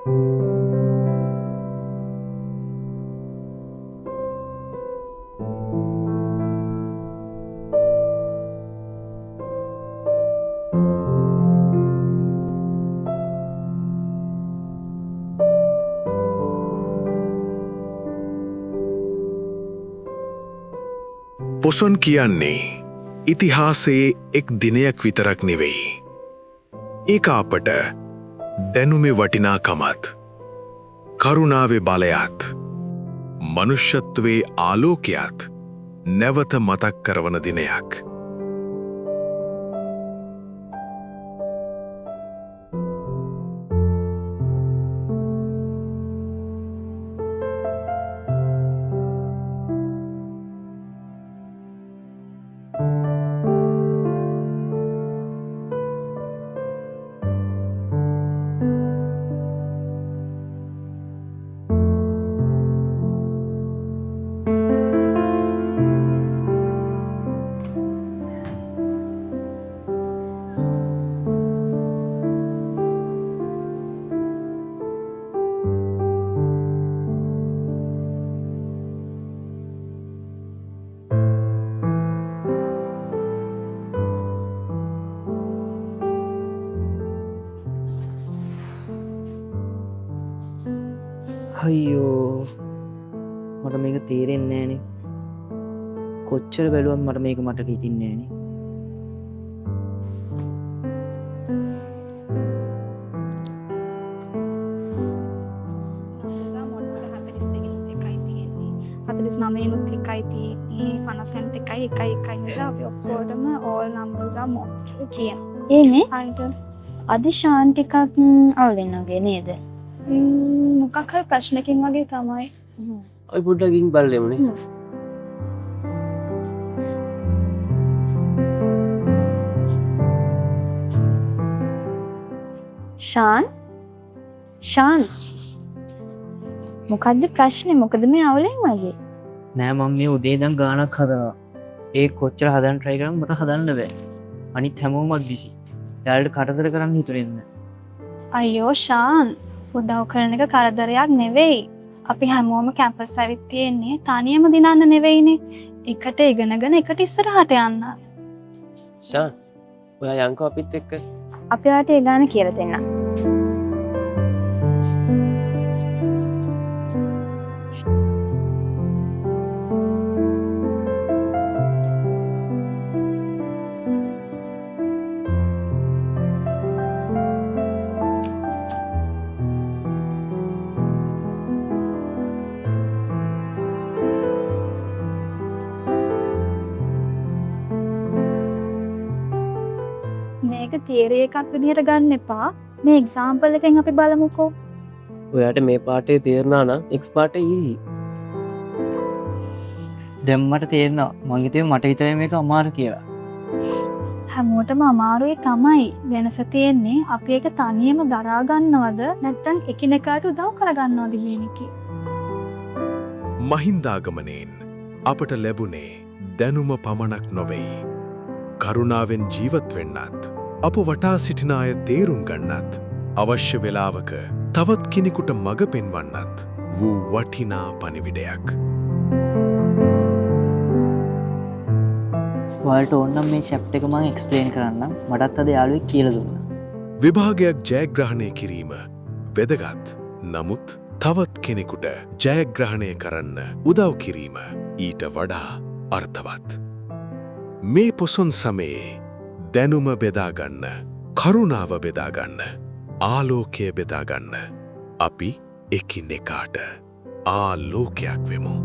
පොසොන් කියන්නේ ඉතිහාසයේ එක් දිනයක් විතරක් නෙවෙයි. ඒක අපට දැනුමේ වටිනාකමත්, කරුණාවේ බලයත්, මනුෂ්‍යත්වයේ ආලෝකයත් නැවත මතක් කරවන දිනයක්. අයියෝ මට මේක තේරෙන්නේ නෑනේ. කොච්චර බැලුවත් මට මේක මට හිතින්නේ නෑනේ. නමයනුත් එකයි තියෙන්නේ 59ත් එකයි එකයි එකයි නිසා අපි ඔක්කොටම all numbers are more කියන. ඒනේ අන්ට අද ශාන් ටිකක් අවුලෙන් වගේ නේද? මොකක් හරි ප්‍රශ්නකින් වගේ තමයි. ඔය පොඩ්ඩකින් බලලෙමුනේ. ශාන් මොකද්ද ප්‍රශ්නේ? මොකද මේ අවුලෙන් වගේ? නෑ මම මේ උදේ ඉඳන් ගානක් හදනවා. ඒ කොච්චර හදන්න try කරාම මට හදන්න බෑ. අනිත් හැමෝමත් බිසි. යාළුවට කරදර කරන්න හිතුනේ නෑ. අයියෝ ශාන් උදව් කරන එක කරදරයක් නෙවෙයි. අපි හැමෝම කැම්පස් ඇවිත් තියෙන්නේ තනියම දිනන්න නෙවෙයිනේ. එකට ඉගෙනගෙන එකට ඉස්සරහට යන්න. ෂාන් ඔයා යන්කෝ අපිත් එක්ක. අපි ඔයාලට ඒ ගාන කියලා දෙන්නම්. මේක තියරි එකක් විදිහට ගන්න එපා. මේ එක්සාම්පල් එකෙන් අපි බලමුකෝ. ඔයාට මේ පාඩේ තේරුණා නම් එක්ස් පාඩේ easy. දැන් මට තේරෙනවා මං හිතුවේ මට විතරයි මේක අමාරු කියලා. හැමෝටම අමාරුයි තමයි. වෙනස තියෙන්නේ අපි ඒක තනියම දරා ගන්නවද නැත්නම් එකිනෙකාට උදව් කරගන්නවද කියන එකේ. මහින්දාගමනයෙන් අපට ලැබුණේ දැනුම පමණක් නොවෙයි. කරුණාවෙන් ජීවත් වෙන්නත්, අප වටා සිටින අය තේරුම් ගන්නත්, අවශ්‍ය වෙලාවක තවත් කෙනෙකුට මඟ පෙන්වන්නත් වූ වටිනා පණිවිඩයක්. ඔයාලට ඕනනම් මේ චැප්ටර් එක මම එක්ස්ප්ලেইন කරන්නම්. මටත් අද යාළුවෙක් කියලා දුන්නා. විභාගයක් ජයග්‍රහණය කිරීම වැදගත්. නමුත් තවත් කෙනෙකුට ජයග්‍රහණය කරන්න උදව් කිරීම ඊට වඩා අර්ථවත්. මේ පොසොන් සමයේ දැනුම බෙදාගන්න, කරුණාව බෙදාගන්න, ආලෝකය බෙදාගන්න අපි එකිනෙකාට ආලෝකයක් වෙමු.